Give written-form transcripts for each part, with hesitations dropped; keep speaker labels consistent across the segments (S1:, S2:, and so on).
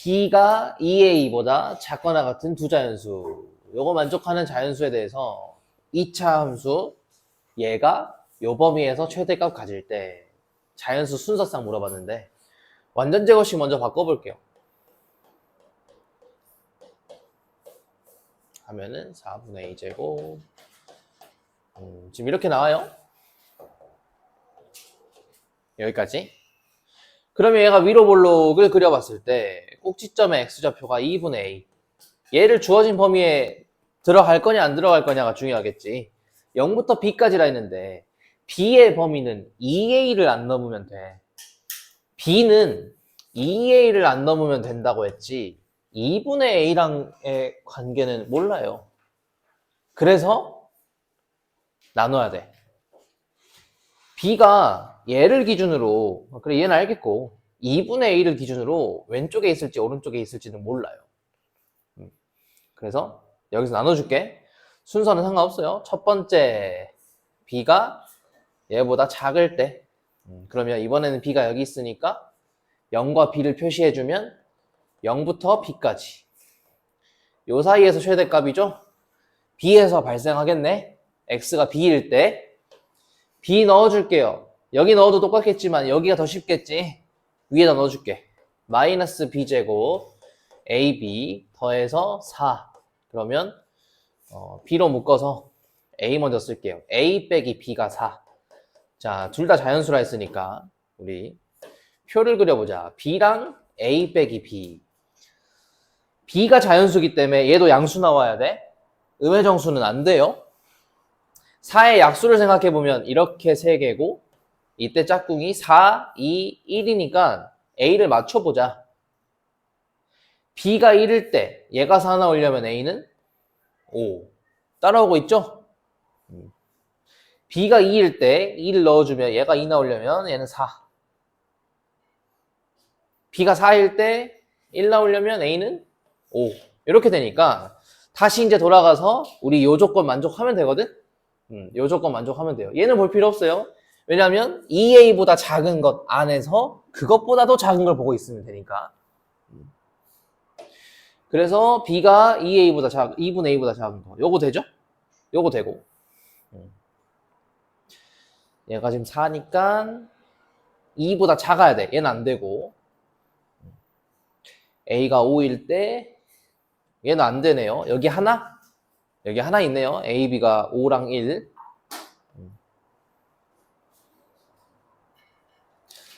S1: b가 2a보다 작거나 같은 두 자연수. 요거 만족하는 자연수에 대해서 2차 함수 얘가 요 범위에서 최대값 가질 때 자연수 순서상 물어봤는데 완전 제거식 먼저 바꿔볼게요. 하면은 4분의 2제곱 지금 이렇게 나와요. 여기까지. 그러면 얘가 위로 볼록을 그려봤을 때 꼭지점의 x좌표가 2분의 a. 얘를 주어진 범위에 들어갈 거냐 안 들어갈 거냐가 중요하겠지. 0부터 b까지라 했는데 b의 범위는 2a를 안 넘으면 돼. b는 2a를 안 넘으면 된다고 했지 2분의 a랑의 관계는 몰라요. 그래서 나눠야 돼. b가 얘를 기준으로, 그래 얘는 알겠고 2분의 a를 기준으로 왼쪽에 있을지 오른쪽에 있을지는 몰라요. 그래서 여기서 나눠줄게. 순서는 상관없어요. 첫 번째 b가 얘보다 작을 때 그러면 이번에는 b가 여기 있으니까 0과 b를 표시해주면 0부터 b까지 요 사이에서 최대값이죠. b에서 발생하겠네. x가 b일 때 b 넣어줄게요. 여기 넣어도 똑같겠지만 여기가 더 쉽겠지. 위에다 넣어줄게. 마이너스 b제곱 ab 더해서 4. 그러면 b로 묶어서 a 먼저 쓸게요. a 빼기 b가 4. 자, 둘 다 자연수라 했으니까 우리 표를 그려보자. b랑 a 빼기 b. b가 자연수기 때문에 얘도 양수 나와야 돼. 음해정수는 안 돼요. 4의 약수를 생각해보면 이렇게 3개고 이때 짝꿍이 4, 2, 1이니까 a를 맞춰보자. b가 1일 때 얘가 4 나오려면 a는 5. 따라오고 있죠? b가 2일 때 2를 넣어주면 얘가 2 나오려면 얘는 4. b가 4일 때 1 나오려면 a는 5. 이렇게 되니까 다시 이제 돌아가서 우리 요 조건 만족하면 되거든? 요 조건 만족하면 돼요. 얘는 볼 필요 없어요. 왜냐면 2a보다 작은 것 안에서 그것보다 더 작은 걸 보고 있으면 되니까. 그래서 b가 2분의 a보다 작은 거. 요거 되죠? 요거 되고. 얘가 지금 4니까 2보다 작아야 돼. 얘는 안 되고. a가 5일 때 얘는 안 되네요. 여기 하나? 여기 하나 있네요. a, b가 5랑 1.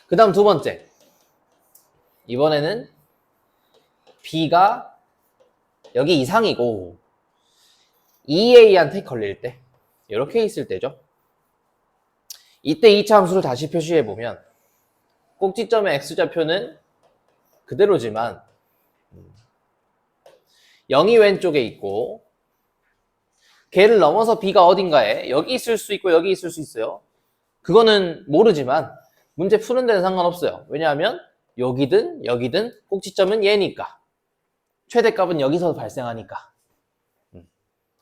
S1: 그 다음 두 번째. 이번에는 b가 여기 이상이고 2a한테 걸릴 때 이렇게 있을 때죠. 이때 2차 함수를 다시 표시해보면 꼭지점의 x좌표는 그대로지만 0이 왼쪽에 있고 걔를 넘어서 b가 어딘가에 여기 있을 수 있고 여기 있을 수 있어요. 그거는 모르지만 문제 푸는 데는 상관없어요. 왜냐하면 여기든 여기든 꼭지점은 얘니까 최대값은 여기서 발생하니까.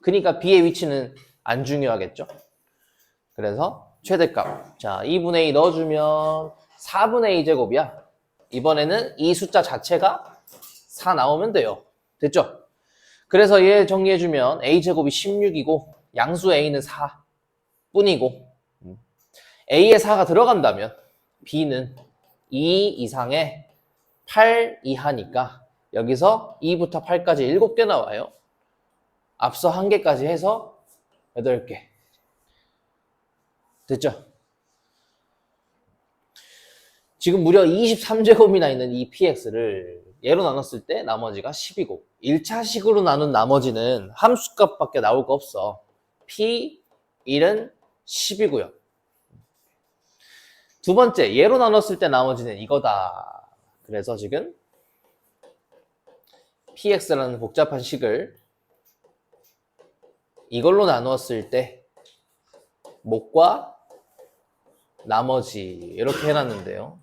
S1: 그러니까 b의 위치는 안 중요하겠죠. 그래서 최대값. 자, 2분의 2 넣어주면 4분의 2 제곱이야. 이번에는 이 숫자 자체가 4 나오면 돼요. 됐죠? 그래서 얘 정리해주면 a제곱이 16이고 양수 a는 4 뿐이고 a에 4가 들어간다면 b는 2 이상의 8 이하니까 여기서 2부터 8까지 7개 나와요. 앞서 1개까지 해서 8개. 됐죠? 지금 무려 23제곱이나 있는 이 px를 얘로 나눴을 때 나머지가 10이고 1차식으로 나눈 나머지는 함수값밖에 나올 거 없어. p 1은 10이고요. 두 번째, 얘로 나눴을 때 나머지는 이거다. 그래서 지금 px라는 복잡한 식을 이걸로 나누었을 때 목과 나머지 이렇게 해놨는데요.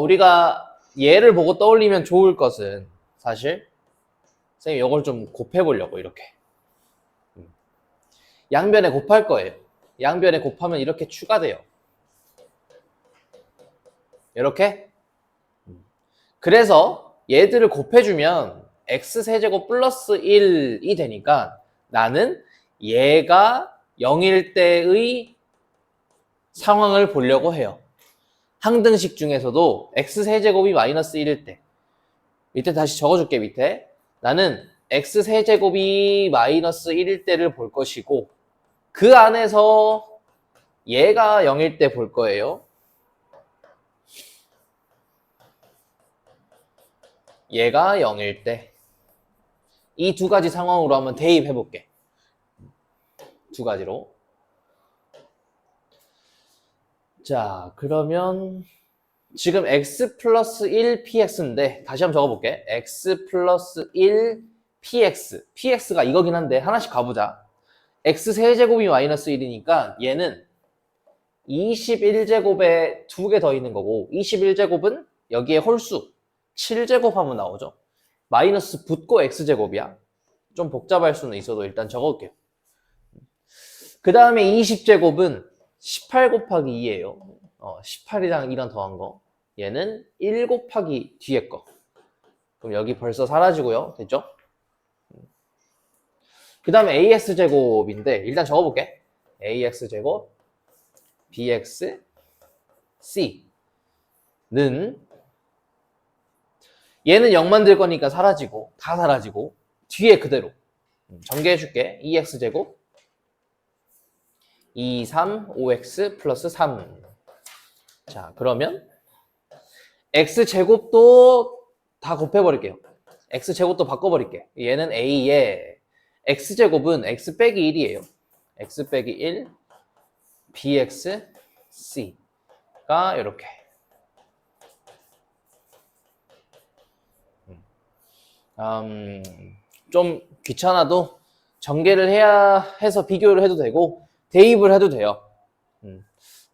S1: 우리가 얘를 보고 떠올리면 좋을 것은 사실 선생님 이걸 좀 곱해보려고 이렇게 양변에 곱할 거예요. 양변에 곱하면 이렇게 추가돼요. 이렇게 그래서 얘들을 곱해주면 x세제곱 플러스 1이 되니까 나는 얘가 0일 때의 상황을 보려고 해요. 항등식 중에서도 x세제곱이 마이너스 1일 때, 밑에 다시 적어줄게. 밑에 나는 x세제곱이 마이너스 1일 때를 볼 것이고 그 안에서 얘가 0일 때 볼 거예요. 얘가 0일 때. 이 두 가지 상황으로 한번 대입해 볼게. 두 가지로. 자, 그러면 지금 x 플러스 1 px인데 다시 한번 적어볼게. x 플러스 1 px. px가 이거긴 한데 하나씩 가보자. x 세제곱이 마이너스 1이니까 얘는 21제곱에 두 개 더 있는 거고 21제곱은 여기에 홀수 7제곱 하면 나오죠. 마이너스 붙고 x제곱이야. 좀 복잡할 수는 있어도 일단 적어볼게요. 그 다음에 20제곱은 18 곱하기 2예요. 18이랑 2랑 더한 거. 얘는 1 곱하기 뒤에 거. 그럼 여기 벌써 사라지고요. 됐죠? 그 다음에 ax제곱인데 일단 적어볼게. ax제곱 bx c는 얘는 0 만들 거니까 사라지고 다 사라지고 뒤에 그대로 전개해줄게. 2x제곱 2, 3, 5x 플러스 3. 자, 그러면 x제곱도 다 곱해버릴게요. x제곱도 바꿔버릴게. 얘는 a에 x제곱은 x 빼기 1이에요. x 빼기 1 bx c가 이렇게. 좀 귀찮아도 전개를 해야 해서 비교를 해도 되고 대입을 해도 돼요.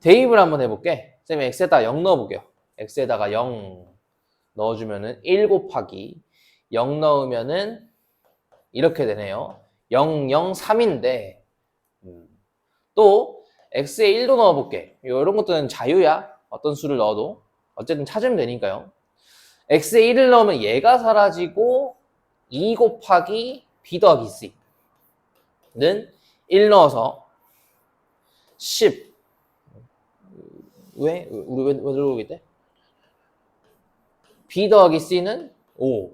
S1: 대입을 한번 해볼게. 쌤이 x에다가 0 넣어볼게요. x에다가 0 넣어주면은 1 곱하기 0 넣으면은 이렇게 되네요. 0, 0, 3인데 또 x에 1도 넣어볼게. 이런 것들은 자유야. 어떤 수를 넣어도 어쨌든 찾으면 되니까요. x에 1을 넣으면 얘가 사라지고 2 곱하기 b 더하기 c는 1 넣어서 10. 왜? 우리 왜 들어오고 있대? b 더하기 c는 5.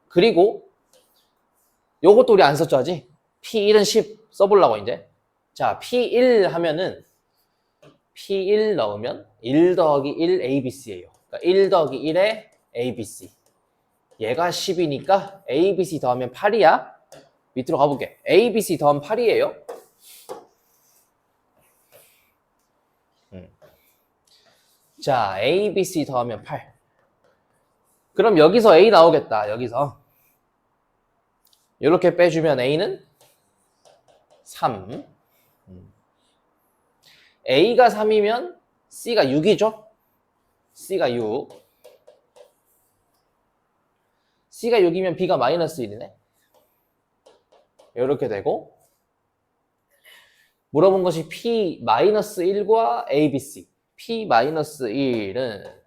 S1: 그리고 요것도 우리 안 썼죠 아직? p1은 10 써보려고 이제. 자, p1 하면은 p1 넣으면 1 더하기 1 abc예요. 그러니까 1 더하기 1에 abc. 얘가 10이니까 abc 더하면 8이야. 밑으로 가볼게. abc 더하면 8이에요. 자, abc 더하면 8. 그럼 여기서 a 나오겠다. 여기서 이렇게 빼주면 a는 3. a가 3이면 c가 6이죠? c가 6. c가 6이면 b가 마이너스 1이네. 이렇게 되고 물어본 것이 p-1과 abc. p-1은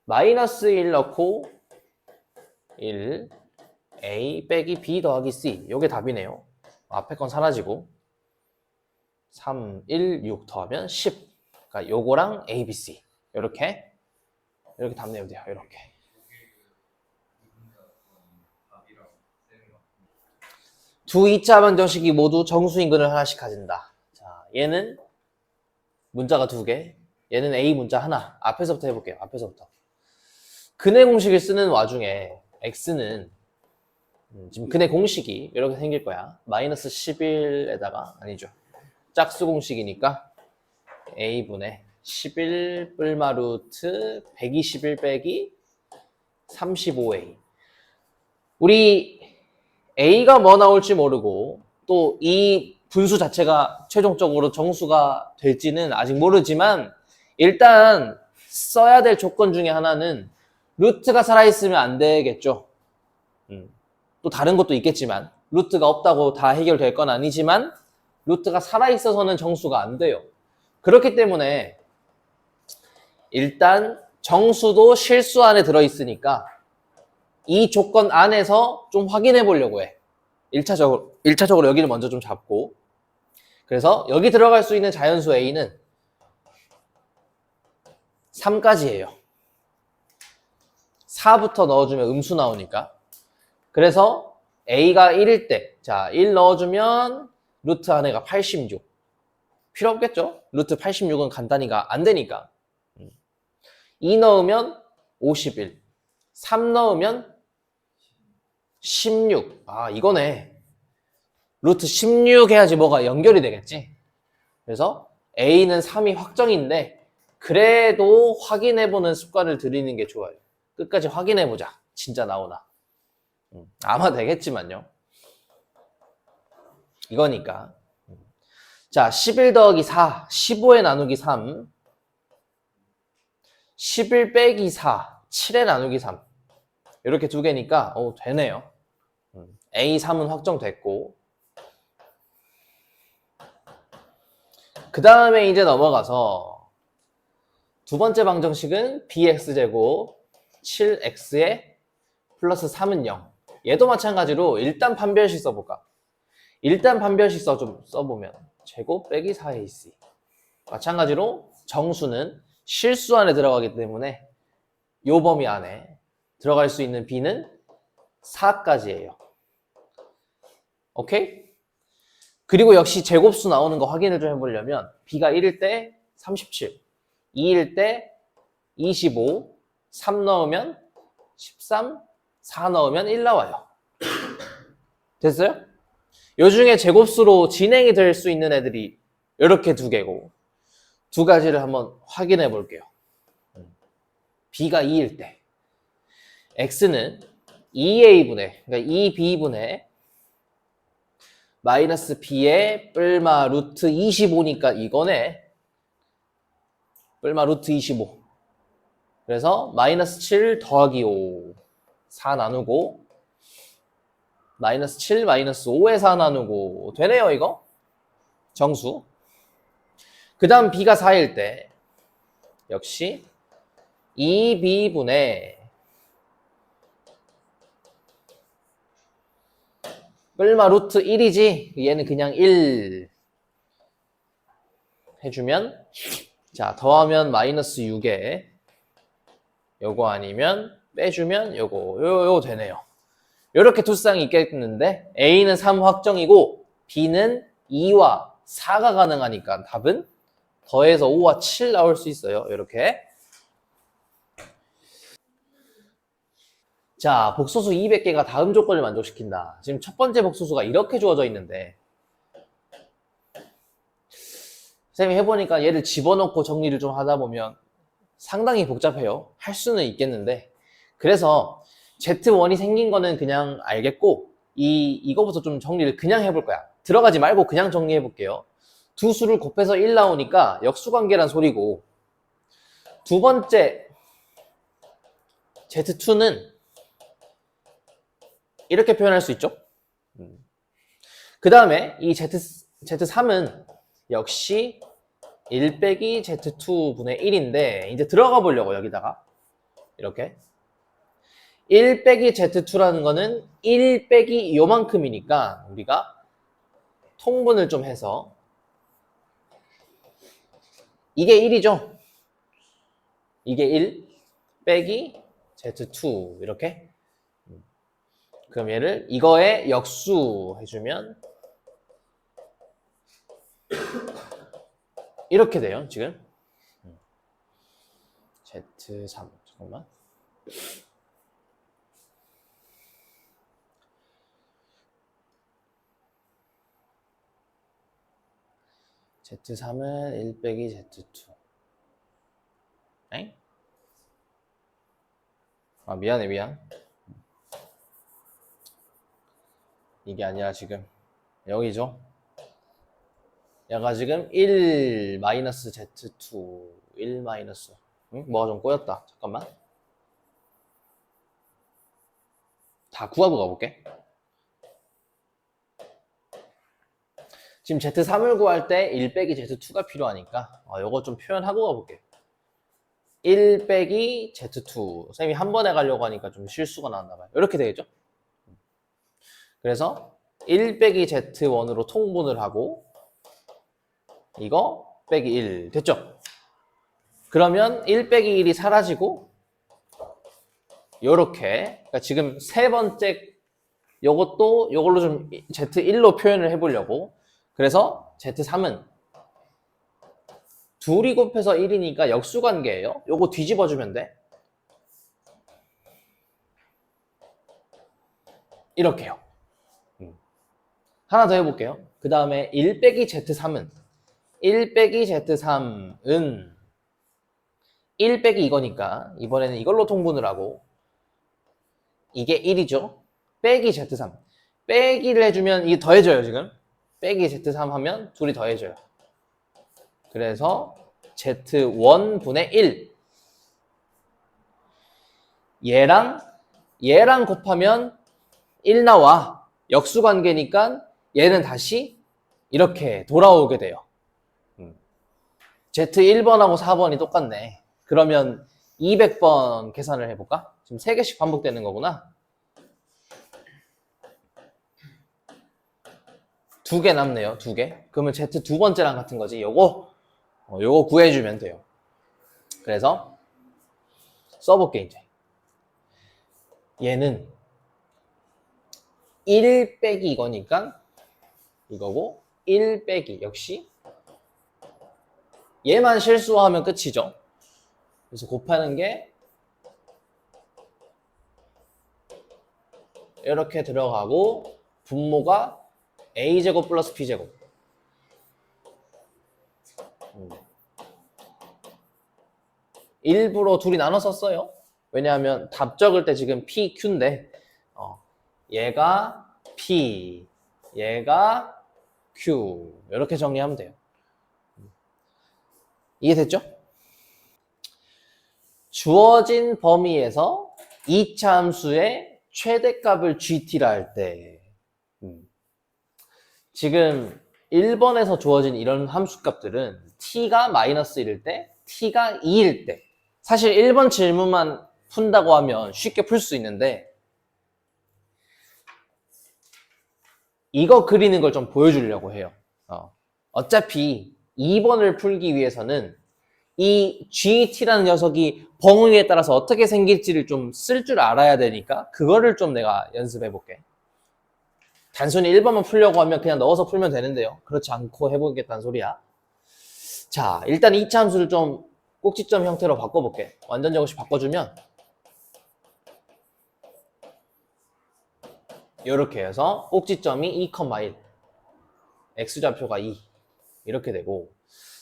S1: 마이너스 1 넣고 1 a 빼기 b 더하기 c. 요게 답이네요. 앞에 건 사라지고 3, 1, 6 더하면 10. 그러니까 요거랑 abc 이렇게 답 내면 돼요. 이렇게. 두 2차 방정식이 모두 정수인근을 하나씩 가진다. 자, 얘는 문자가 2개, 얘는 A 문자 하나. 앞에서부터 해볼게요. 앞에서부터. 근의 공식을 쓰는 와중에 x는 지금 근의 공식이 이렇게 생길 거야. 마이너스 11에다가 아니죠. 짝수 공식이니까 a분의 11 뿔마 루트 121 빼기 35a. 우리 a가 뭐 나올지 모르고 또 이 분수 자체가 최종적으로 정수가 될지는 아직 모르지만 일단 써야 될 조건 중에 하나는 루트가 살아있으면 안 되겠죠. 또 다른 것도 있겠지만 루트가 없다고 다 해결될 건 아니지만 루트가 살아있어서는 정수가 안 돼요. 그렇기 때문에 일단 정수도 실수 안에 들어있으니까 이 조건 안에서 좀 확인해 보려고 해. 1차적으로 여기를 먼저 좀 잡고. 그래서 여기 들어갈 수 있는 자연수 A는 3까지예요. 4부터 넣어주면 음수 나오니까. 그래서 A가 1일 때, 자, 1 넣어주면 루트 안에가 86. 필요 없겠죠? 루트 86은 간단히가 안 되니까. 2 넣으면 51. 3 넣으면 16. 아, 이거네. 루트 16 해야지 뭐가 연결이 되겠지. 그래서 A는 3이 확정인데 그래도 확인해보는 습관을 들이는 게 좋아요. 끝까지 확인해보자. 진짜 나오나. 아마 되겠지만요. 이거니까. 자, 11 더하기 4, 15에 나누기 3, 11 빼기 4, 7에 나누기 3. 이렇게 두 개니까 되네요. A3은 확정됐고 그 다음에 이제 넘어가서 두 번째 방정식은 bx제곱 7x에 플러스 3은 0. 얘도 마찬가지로 일단 판별식 써볼까? 일단 판별식 좀 써보면 제곱 빼기 4ac. 마찬가지로 정수는 실수 안에 들어가기 때문에 요 범위 안에 들어갈 수 있는 b는 4까지예요. 오케이? 그리고 역시 제곱수 나오는 거 확인을 좀 해보려면 b가 1일 때 37, 2일 때 25, 3 넣으면 13, 4 넣으면 1 나와요. 됐어요? 요 중에 제곱수로 진행이 될 수 있는 애들이 이렇게 두 개고 두 가지를 한번 확인해 볼게요. b가 2일 때 x는 2a분의 그러니까 2b분의 마이너스 b의 뿔마 루트 25니까 이거네. 뿔마 루트 25. 그래서 마이너스 7 더하기 5. 4 나누고 마이너스 7 마이너스 5에 4 나누고 되네요 이거. 정수. 그 다음 b가 4일 때 역시 2b분의 뿔마 루트 1이지 얘는 그냥 1 해주면 자 더하면 마이너스 6에 요거 아니면 빼주면 요거 되네요. 요렇게 두 쌍이 있겠는데 A는 3 확정이고 B는 2와 4가 가능하니까 답은 더해서 5와 7 나올 수 있어요. 요렇게. 자, 복소수 200개가 다음 조건을 만족시킨다. 지금 첫 번째 복소수가 이렇게 주어져 있는데 선생님이 해보니까 얘를 집어넣고 정리를 좀 하다 보면 상당히 복잡해요. 할 수는 있겠는데 그래서 Z1이 생긴 거는 그냥 알겠고 이거부터 좀 정리를 그냥 해볼 거야. 들어가지 말고 그냥 정리해 볼게요. 두 수를 곱해서 1 나오니까 역수관계란 소리고 두 번째 Z2는 이렇게 표현할 수 있죠. 그 다음에 이 Z3은 역시 1 빼기 Z2분의 1인데 이제 들어가 보려고 여기다가 이렇게 1 빼기 Z2라는 거는 1 빼기 요만큼이니까 우리가 통분을 좀 해서 이게 1이죠. 이게 1 빼기 Z2 이렇게 그럼 얘를 이거에 역수 해주면 이렇게 돼요 지금 Z3 잠깐만 Z3은 1 빼기 Z2 엥? 아 미안 이게 아니라 지금 여기죠. 얘가 지금 1 마이너스 Z2 1 마이너스 응? 뭐가 좀 꼬였다. 잠깐만 다 구하고 가볼게. 지금 Z3을 구할 때 1 빼기 Z2가 필요하니까 요거 좀 표현하고 가볼게. 1 빼기 Z2. 쌤이 한 번에 가려고 하니까 좀 실수가 나왔나 봐요. 이렇게 되겠죠? 그래서 1 빼기 Z1으로 통분을 하고 이거 빼기 1 됐죠? 그러면 1 빼기 1이 사라지고 요렇게 그러니까 지금 세 번째 요것도 요걸로 좀 Z1로 표현을 해보려고 그래서 Z3은 둘이 곱해서 1이니까 역수관계예요. 요거 뒤집어주면 돼. 이렇게요. 하나 더 해볼게요. 그 다음에 1 빼기 Z3은 1 빼기 Z3은 1 빼기 이거니까 이번에는 이걸로 통분을 하고 이게 1이죠. 빼기 Z3 빼기를 해주면 이게 더해져요. 지금 빼기 Z3 하면 둘이 더해져요. 그래서 Z1분의 1 얘랑 곱하면 1 나와. 역수관계니까 얘는 다시 이렇게 돌아오게 돼요. Z1번하고 4번이 똑같네. 그러면 200번 계산을 해볼까? 지금 3개씩 반복되는 거구나. 2개 남네요. 2개. 그러면 Z 두 번째랑 같은 거지. 요거 구해주면 돼요. 그래서 써볼게 이제. 얘는 1 빼기 이거니까 이거고 1 빼기 역시 얘만 실수하면 끝이죠. 그래서 곱하는 게 이렇게 들어가고 분모가 a제곱 플러스 b제곱 일부러 둘이 나눠 썼어요. 왜냐하면 답 적을 때 지금 p, q인데 얘가 p, 얘가 q 이렇게 정리하면 돼요. 이해됐죠? 주어진 범위에서 2차 함수의 최대값을 gt라 할 때 지금 1번에서 주어진 이런 함수값들은 t가 마이너스 1일 때, t가 2일 때 사실 1번 질문만 푼다고 하면 쉽게 풀 수 있는데 이거 그리는 걸 좀 보여주려고 해요. 어차피 2번을 풀기 위해서는 이 GT라는 녀석이 범위에 따라서 어떻게 생길지를 좀 쓸 줄 알아야 되니까 그거를 좀 내가 연습해 볼게. 단순히 1번만 풀려고 하면 그냥 넣어서 풀면 되는데요. 그렇지 않고 해보겠다는 소리야. 자, 일단 2차 함수를 좀 꼭지점 형태로 바꿔볼게. 완전제 없이 바꿔주면 이렇게 해서 꼭지점이 2,1 x좌표가 2 이렇게 되고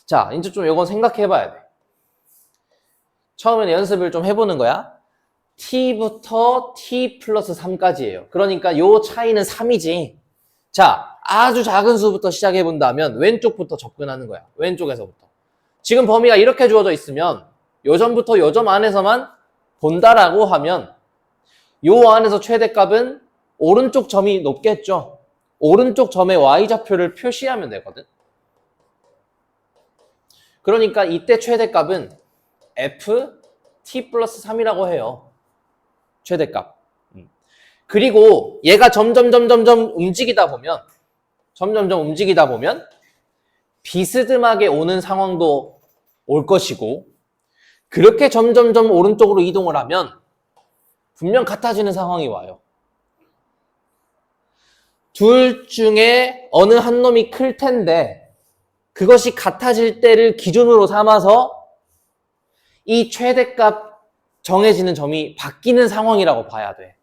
S1: 자, 이제 좀 이건 생각해 봐야 돼. 처음에는 연습을 좀 해보는 거야. t부터 t 플러스 3까지예요. 그러니까 요 차이는 3이지. 자, 아주 작은 수부터 시작해 본다면 왼쪽부터 접근하는 거야. 왼쪽에서부터. 지금 범위가 이렇게 주어져 있으면 요 점부터 요 점 안에서만 본다라고 하면 요 안에서 최대값은 오른쪽 점이 높겠죠. 오른쪽 점의 y좌표를 표시하면 되거든. 그러니까 이때 최대값은 f t 플러스 3이라고 해요. 최대값. 그리고 얘가 점점 움직이다 보면 비스듬하게 오는 상황도 올 것이고 그렇게 점점 오른쪽으로 이동을 하면 분명 같아지는 상황이 와요. 둘 중에 어느 한 놈이 클 텐데 그것이 같아질 때를 기준으로 삼아서 이 최대값 정해지는 점이 바뀌는 상황이라고 봐야 돼.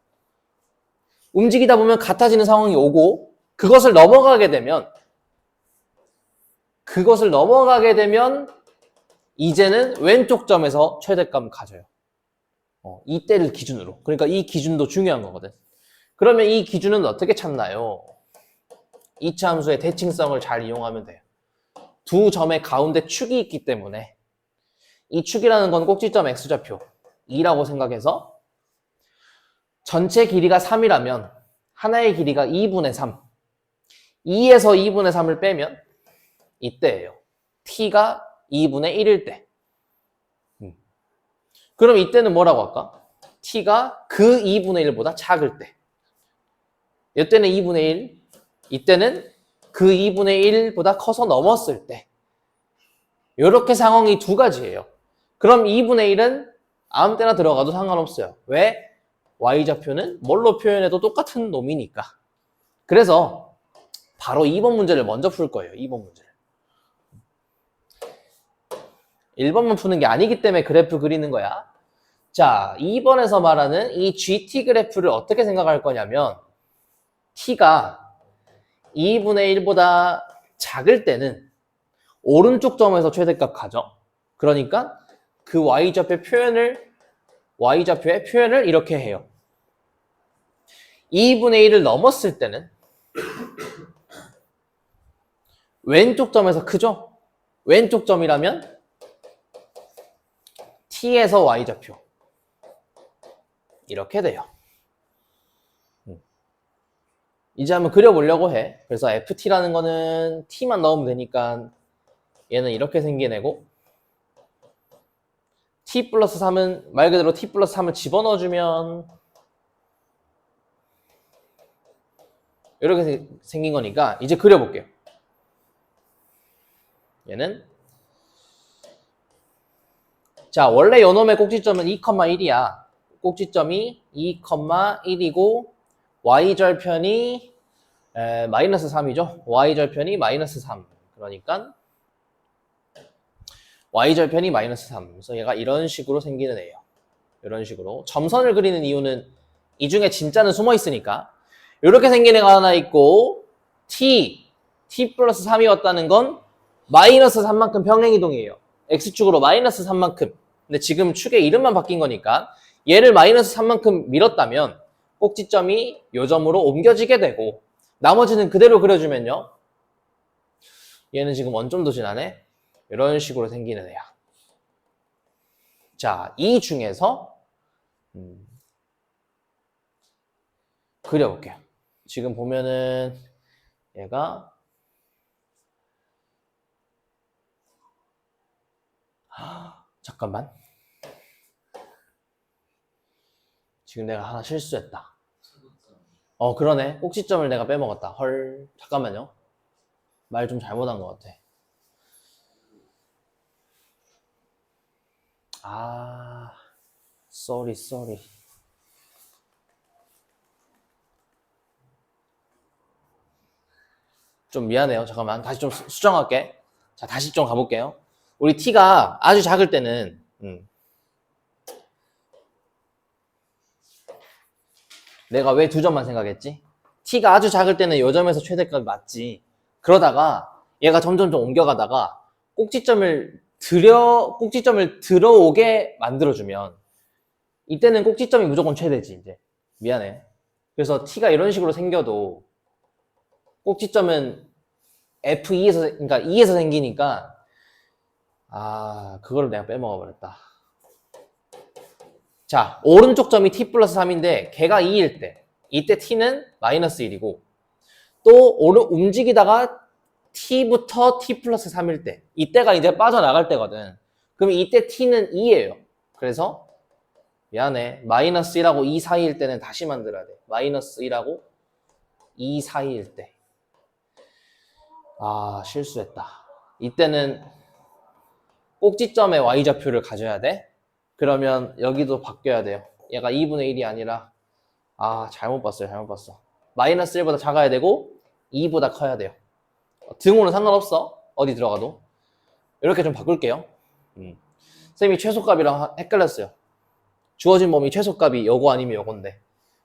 S1: 움직이다 보면 같아지는 상황이 오고 그것을 넘어가게 되면 이제는 왼쪽 점에서 최대값 가져요. 이때를 기준으로. 그러니까 이 기준도 중요한 거거든. 그러면 이 기준은 어떻게 찾나요? 2차 함수의 대칭성을 잘 이용하면 돼요. 두 점의 가운데 축이 있기 때문에 이 축이라는 건 꼭지점 x좌표 2라고 생각해서 전체 길이가 3이라면 하나의 길이가 2분의 3 2에서 2분의 3을 빼면 이때예요. t가 2분의 1일 때 그럼 이때는 뭐라고 할까? t가 그 2분의 1보다 작을 때. 이때는 2분의 1, 이때는 그 2분의 1보다 커서 넘었을 때. 이렇게 상황이 두 가지예요. 그럼 2분의 1은 아무 때나 들어가도 상관없어요. 왜? y좌표는 뭘로 표현해도 똑같은 놈이니까. 그래서 바로 2번 문제를 먼저 풀 거예요. 2번 문제를. 1번만 푸는 게 아니기 때문에 그래프 그리는 거야. 자, 2번에서 말하는 이 GT 그래프를 어떻게 생각할 거냐면 t가 2분의 1보다 작을 때는 오른쪽 점에서 최대값 가죠. 그러니까 그 y좌표의 표현을 이렇게 해요. 2분의 1을 넘었을 때는 왼쪽 점에서 크죠? 왼쪽 점이라면 t에서 y좌표. 이렇게 돼요. 이제 한번 그려보려고 해. 그래서 ft라는 거는 t만 넣으면 되니까 얘는 이렇게 생긴 애고 t 플러스 3은 말 그대로 t 플러스 3을 집어넣어주면 이렇게 생긴 거니까 이제 그려볼게요. 얘는 자 원래 요놈의 꼭지점은 2,1이야. 꼭지점이 2,1이고 y절편이 마이너스 3이죠. y절편이 마이너스 3. 그러니까 y절편이 마이너스 3. 그래서 얘가 이런 식으로 생기는 애예요. 이런 식으로. 점선을 그리는 이유는 이 중에 진짜는 숨어 있으니까. 이렇게 생긴 애가 하나 있고 t 플러스 3이었다는 건 마이너스 3만큼 평행이동이에요. x축으로 마이너스 3만큼. 근데 지금 축의 이름만 바뀐 거니까 얘를 마이너스 3만큼 밀었다면 꼭지점이 요 점으로 옮겨지게 되고 나머지는 그대로 그려주면요. 얘는 지금 원점도 지나네. 이런 식으로 생기는 애야. 자, 이 중에서 그려볼게요. 지금 보면은 얘가 잠깐만. 지금 내가 하나 실수했다. 그러네. 꼭지점을 내가 빼먹었다. 헐, 잠깐만요. 말 좀 잘못한 것 같아. 쏘리. 좀 미안해요. 잠깐만. 다시 좀 수정할게. 자, 다시 좀 가볼게요. 우리 t가 아주 작을 때는 내가 왜 두 점만 생각했지? t가 아주 작을 때는 요 점에서 최대값이 맞지. 그러다가 얘가 점점 좀 옮겨가다가 꼭지점을 들어오게 만들어주면 이때는 꼭지점이 무조건 최대지. 이제 미안해. 그래서 t가 이런 식으로 생겨도 꼭지점은 F2에서 그러니까 2에서 생기니까 그거를 내가 빼먹어 버렸다. 자, 오른쪽 점이 t 플러스 3인데 걔가 2일 때 이때 t는 마이너스 1이고 또 움직이다가 t부터 t 플러스 3일 때 이때가 이제 빠져나갈 때거든. 그럼 이때 t는 2예요. 그래서 미안해. 마이너스 1하고 2 사이일 때는 다시 만들어야 돼. 마이너스 1하고 2 사이일 때. 실수했다. 이때는 꼭지점의 y좌표를 가져야 돼. 그러면 여기도 바뀌어야 돼요. 얘가 2분의 1이 아니라 잘못 봤어요. 마이너스 1보다 작아야 되고 2보다 커야 돼요. 등호는 상관없어. 어디 들어가도. 이렇게 좀 바꿀게요. 쌤이 최소값이랑 헷갈렸어요. 주어진 범위 최소값이 요거 아니면 요건데.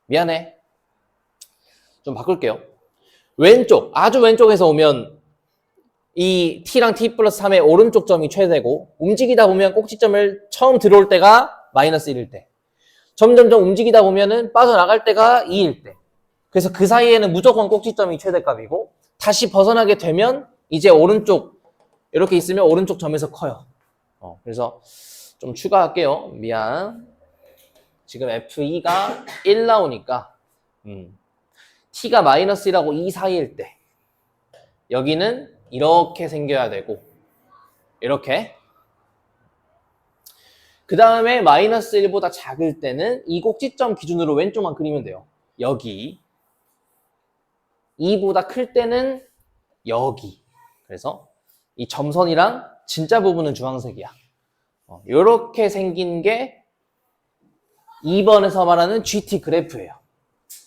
S1: 미안해. 좀 바꿀게요. 왼쪽, 아주 왼쪽에서 오면 이 t랑 t 플러스 3의 오른쪽 점이 최대고 움직이다 보면 꼭지점을 처음 들어올 때가 마이너스 1일 때 점점점 움직이다 보면은 빠져나갈 때가 2일 때 그래서 그 사이에는 무조건 꼭지점이 최대값이고 다시 벗어나게 되면 이제 오른쪽 이렇게 있으면 오른쪽 점에서 커요. 그래서 좀 추가할게요. 미안. 지금 F2가 1 나오니까 t가 마이너스 1하고 2 사이일 때 여기는 이렇게 생겨야 되고 이렇게 그 다음에 마이너스 1보다 작을 때는 이 꼭지점 기준으로 왼쪽만 그리면 돼요. 여기. 2보다 클 때는 여기. 그래서 이 점선이랑 진짜 부분은 주황색이야. 이렇게 생긴 게 2번에서 말하는 GT 그래프예요.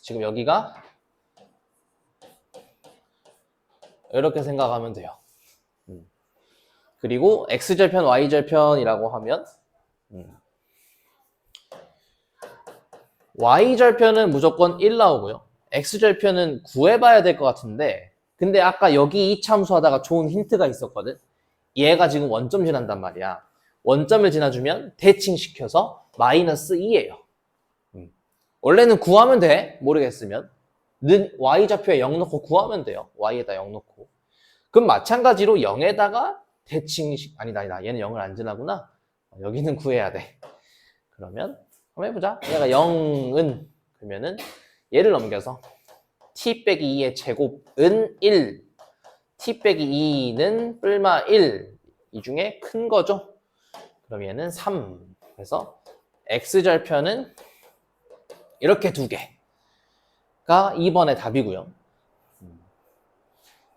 S1: 지금 여기가 이렇게 생각하면 돼요. 그리고 X절편, Y절편이라고 하면 Y절편은 무조건 1 나오고요. X절편은 구해봐야 될 것 같은데 근데 아까 여기 이 참수하다가 좋은 힌트가 있었거든. 얘가 지금 원점 지난단 말이야. 원점을 지나주면 대칭시켜서 마이너스 2예요. 원래는 구하면 돼. 모르겠으면. Y좌표에 0 넣고 구하면 돼요. Y에다 0 넣고. 그럼 마찬가지로 0에다가 아니다. 얘는 0을 안 지나구나. 여기는 구해야 돼. 그러면 한번 해보자. 얘가 0은 그러면은 얘를 넘겨서 t 빼기 2의 제곱은 1. t 빼기 2는 뿔마 1. 이 중에 큰 거죠. 그럼 얘는 3. 그래서 X절편은 이렇게 두 개가 2번의 답이고요.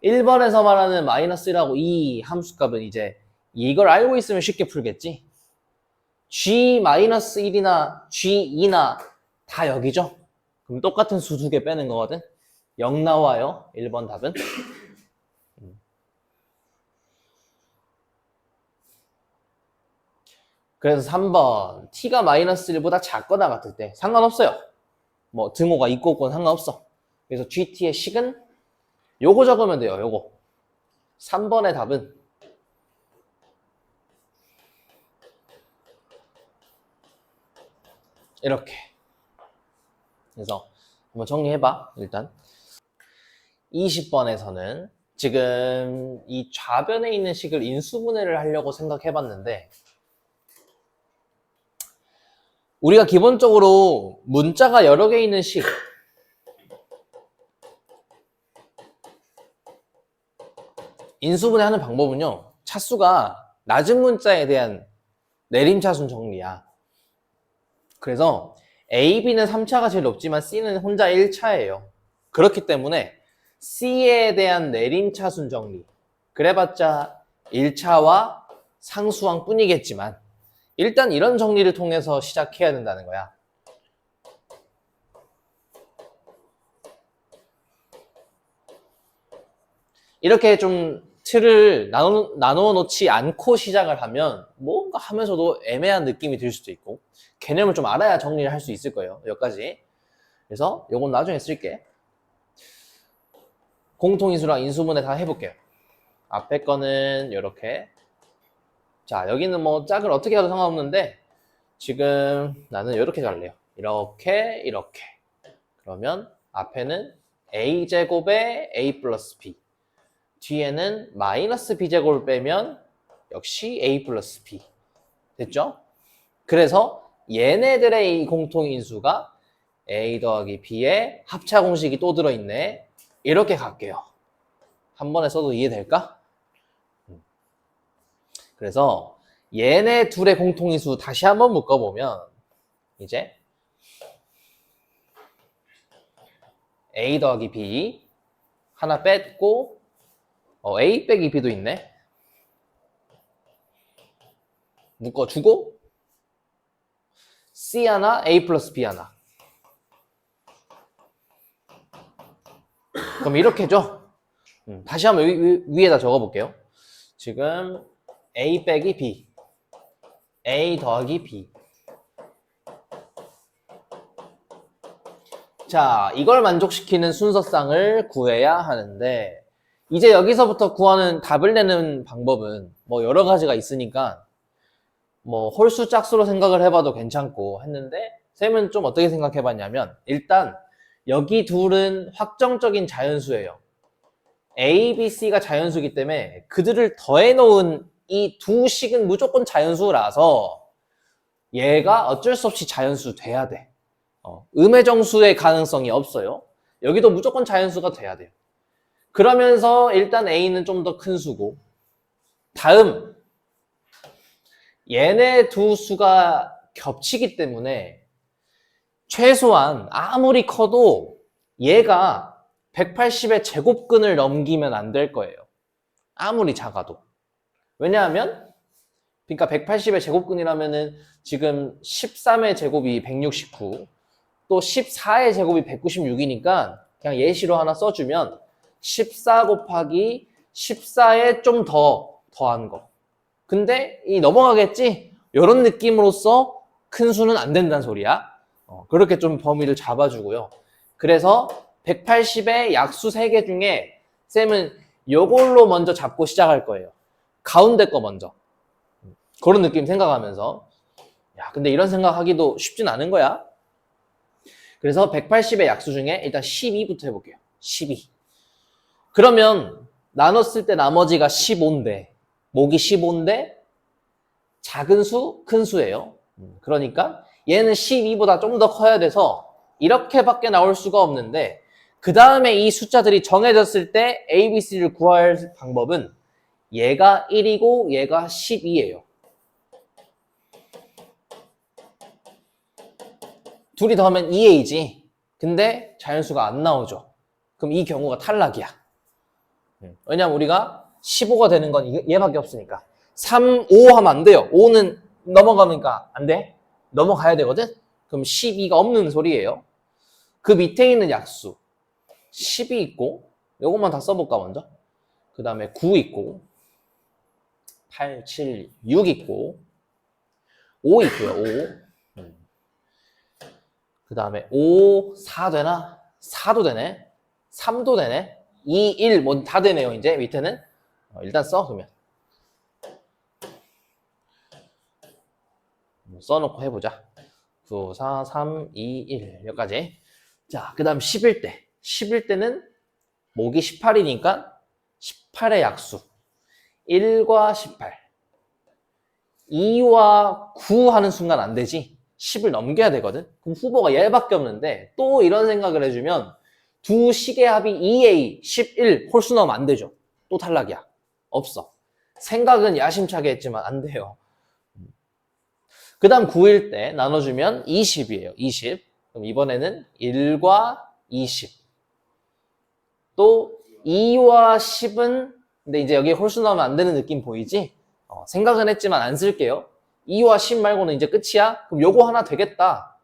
S1: 1번에서 말하는 마이너스 1하고 2 함수값은 이제 이걸 알고 있으면 쉽게 풀겠지. G-1이나 G2나 다 여기죠. 그럼 똑같은 수 두 개 빼는 거거든. 0 나와요. 1번 답은. 그래서 3번 t가 마이너스 1보다 작거나 같을 때 상관없어요. 뭐 등호가 있고 없고는 상관없어. 그래서 GT의 식은 요거 적으면 돼요. 요거. 3번의 답은 이렇게. 그래서 한번 정리해봐. 일단 20번에서는 지금 이 좌변에 있는 식을 인수분해를 하려고 생각해봤는데 우리가 기본적으로 문자가 여러 개 있는 식 인수분해하는 방법은요. 차수가 낮은 문자에 대한 내림차순 정리야. 그래서 A, B는 3차가 제일 높지만 C는 혼자 1차예요. 그렇기 때문에 C에 대한 내림차순 정리 그래봤자 1차와 상수항 뿐이겠지만 일단 이런 정리를 통해서 시작해야 된다는 거야. 이렇게 좀 틀을 나누어 놓지 않고 시작을 하면 뭔가 하면서도 애매한 느낌이 들 수도 있고 개념을 좀 알아야 정리를 할 수 있을 거예요. 여기까지. 그래서 요건 나중에 쓸게. 공통인수랑 인수분해 다 해볼게요. 앞에 거는 이렇게. 자, 여기는 뭐 짝을 어떻게 해도 상관없는데 지금 나는 이렇게 갈래요. 이렇게. 그러면 앞에는 a제곱에 a 플러스 b 뒤에는 마이너스 b제곱을 빼면 역시 a 플러스 b 됐죠? 그래서 얘네들의 이 공통인수가 a 더하기 b의 합차 공식이 또 들어있네. 이렇게 갈게요. 한 번에 써도 이해될까? 그래서 얘네 둘의 공통인수 다시 한번 묶어보면 이제 a 더하기 b 하나 뺐고 a 빼기 b도 있네. 묶어주고 c 하나 a 플러스 b 하나. 그럼 이렇게죠. 다시 한번 위에다 적어볼게요. 지금 a 빼기 b a 더하기 b. 자, 이걸 만족시키는 순서쌍을 구해야 하는데 이제 여기서부터 구하는 답을 내는 방법은 뭐 여러 가지가 있으니까 뭐 홀수 짝수로 생각을 해봐도 괜찮고 했는데 쌤은 좀 어떻게 생각해봤냐면 일단 여기 둘은 확정적인 자연수예요. A, B, C가 자연수이기 때문에 그들을 더해놓은 이 두 식은 무조건 자연수라서 얘가 어쩔 수 없이 자연수 돼야 돼. 음해정수의 가능성이 없어요. 여기도 무조건 자연수가 돼야 돼요. 그러면서 일단 A는 좀 더 큰 수고 다음 얘네 두 수가 겹치기 때문에 최소한 아무리 커도 얘가 180의 제곱근을 넘기면 안 될 거예요. 아무리 작아도. 왜냐하면 그러니까 180의 제곱근이라면은 지금 13의 제곱이 169, 또 14의 제곱이 196이니까 그냥 예시로 하나 써주면 14 곱하기 14에 좀 더한 거. 근데 이 넘어가겠지? 이런 느낌으로써 큰 수는 안 된다는 소리야. 그렇게 좀 범위를 잡아주고요. 그래서 180의 약수 3개 중에 쌤은 요걸로 먼저 잡고 시작할 거예요. 가운데 거 먼저. 그런 느낌 생각하면서. 야, 근데 이런 생각하기도 쉽진 않은 거야. 그래서 180의 약수 중에 일단 12부터 해볼게요. 12. 그러면 나눴을 때 나머지가 15인데, 목이 15인데 작은 수, 큰 수예요. 그러니까 얘는 12보다 좀 더 커야 돼서 이렇게밖에 나올 수가 없는데, 그 다음에 이 숫자들이 정해졌을 때 A, B, C를 구할 방법은 얘가 1이고 얘가 12예요. 둘이 더하면 2A지. 근데 자연수가 안 나오죠. 그럼 이 경우가 탈락이야. 왜냐면 우리가 15가 되는 건 얘밖에 없으니까. 3, 5 하면 안 돼요. 5는 넘어가니까 안 돼. 넘어가야 되거든. 그럼 12가 없는 소리예요. 그 밑에 있는 약수 10이 있고, 요것만 다 써볼까 먼저. 그 다음에 9 있고, 8, 7, 6 있고, 5 있고요. 5. 그 다음에 5, 4 되나? 4도 되네. 3도 되네. 2, 1, 뭐 다 되네요. 이제 밑에는. 일단 써, 그러면. 써놓고 해보자. 9, 4, 3, 2, 1. 여기까지. 자, 그 다음 11대. 11대는 목이 18이니까 18의 약수. 1과 18. 2와 9 하는 순간 안 되지. 10을 넘겨야 되거든. 그럼 후보가 얘밖에 없는데 또 이런 생각을 해주면 두 식의 합이 2A, 11 홀수 넣으면 안 되죠. 또 탈락이야. 없어. 생각은 야심차게 했지만 안 돼요. 그 다음 9일 때 나눠주면 20이에요. 20. 그럼 이번에는 1과 20. 또 2와 10은 근데 이제 여기 홀수 넣으면 안 되는 느낌 보이지? 생각은 했지만 안 쓸게요. 2와 10 말고는 이제 끝이야? 그럼 요거 하나 되겠다.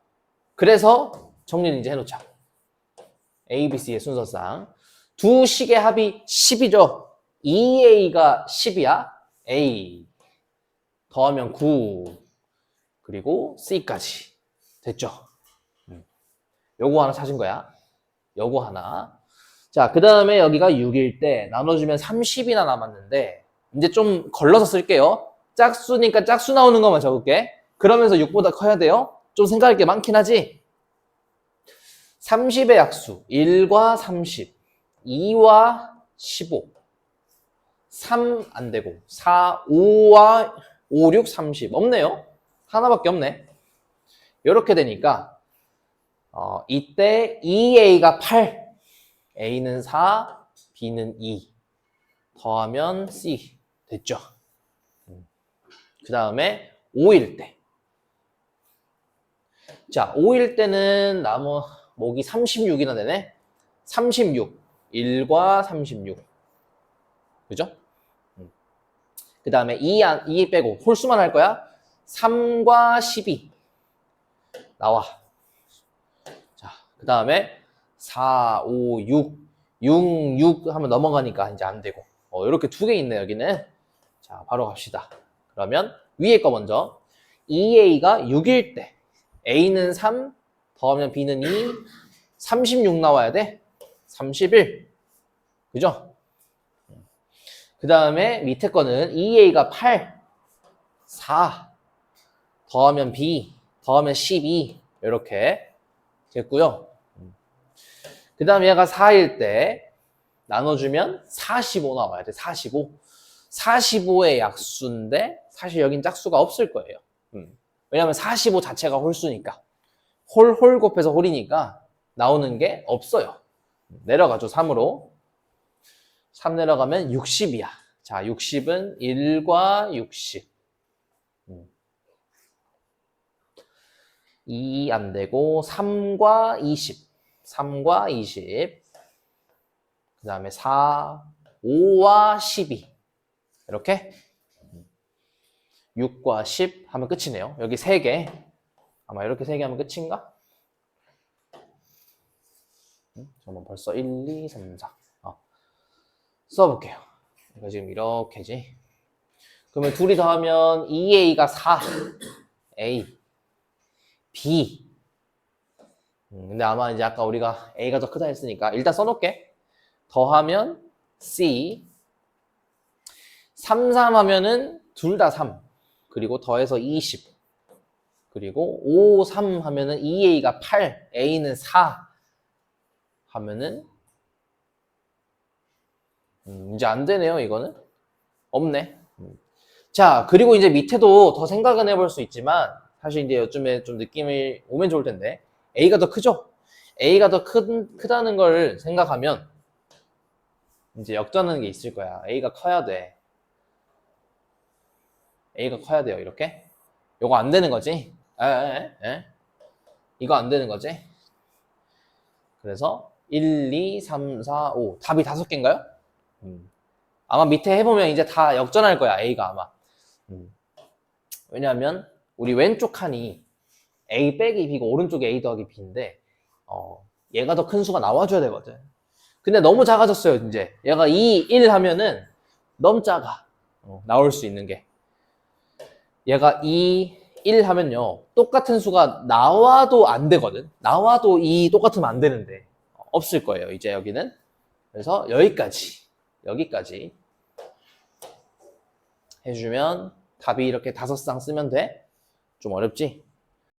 S1: 그래서 정리를 이제 해놓자. A, B, C의 순서상. 두 식의 합이 10이죠. 2A가 10이야. A. 더하면 9. 그리고 C까지. 됐죠? 요거 하나 찾은 거야. 요거 하나. 자, 그 다음에 여기가 6일 때 나눠주면 30이나 남았는데 이제 좀 걸러서 쓸게요. 짝수니까 짝수 나오는 것만 적을게. 그러면서 6보다 커야 돼요. 좀 생각할 게 많긴 하지. 30의 약수 1과 30, 2와 15, 3 안 되고 4, 5와 5, 6, 30 없네요. 하나밖에 없네. 이렇게 되니까 이때 2A가 8, A는 4, B는 2 더하면 C 됐죠. 그 다음에 5일 때. 자, 5일 때는 나무 목이 36이나 되네. 36. 1과 36. 그죠? 그 다음에 2 빼고 홀수만 할 거야. 3과 12. 나와. 자, 그 다음에 4, 5, 6. 6, 6 하면 넘어가니까 이제 안 되고. 이렇게 두 개 있네, 여기는. 자, 바로 갑시다. 그러면 위에 거 먼저. 2A가 6일 때. A는 3, 더하면 B는 2, 36 나와야 돼. 31. 그죠? 그 다음에 밑에 거는 2A가 8, 4, 더하면 B, 더하면 12. 이렇게 됐고요. 그 다음에 얘가 4일 때 나눠주면 45 나와야 돼. 45. 45의 약수인데 사실 여긴 짝수가 없을 거예요. 왜냐면 45 자체가 홀수니까. 홀 곱해서 홀이니까 나오는 게 없어요. 내려가죠. 3으로. 3 내려가면 60이야. 자, 60은 1과 60. 2 안 되고 3과 20. 3과 20. 그 다음에 4, 5와 12. 이렇게 6과 10 하면 끝이네요. 여기 3개. 아마 이렇게 3개 하면 끝인가? 잠깐만 벌써 1, 2, 3, 4. 써볼게요. 이거 지금 이렇게지. 그러면 둘이 더하면 2a가 4. a. b. 근데 아마 이제 아까 우리가 a가 더 크다 했으니까 일단 써놓을게. 더하면 c. 3, 3 하면은 둘 다 3. 그리고 더해서 20. 그리고 5, 3 하면은 2a가 8. a는 4. 하면은 이제 안 되네요, 이거는. 없네. 자, 그리고 이제 밑에도 더 생각은 해볼 수 있지만 사실 이제 요즘에 좀 느낌이 오면 좋을 텐데 A가 더 크죠? A가 더 크다는 걸 생각하면 이제 역전하는 게 있을 거야. A가 커야 돼. A가 커야 돼요, 이렇게. 요거 안 되는 거지? 에? 이거 안 되는 거지? 그래서 1, 2, 3, 4, 5 답이 5개인가요? 아마 밑에 해보면 이제 다 역전할 거야, A가 아마. 왜냐하면 우리 왼쪽 칸이 A 빼기 B고 오른쪽에 A 더하기 B인데 얘가 더 큰 수가 나와줘야 되거든. 근데 너무 작아졌어요, 이제. 얘가 2, 1 하면은 너무 작아. 나올 수 있는 게. 얘가 2, 1 하면요. 똑같은 수가 나와도 안 되거든. 나와도 이 똑같으면 안 되는데. 없을 거예요, 이제 여기는. 그래서 여기까지 해주면 답이 이렇게 5쌍 쓰면 돼. 좀 어렵지?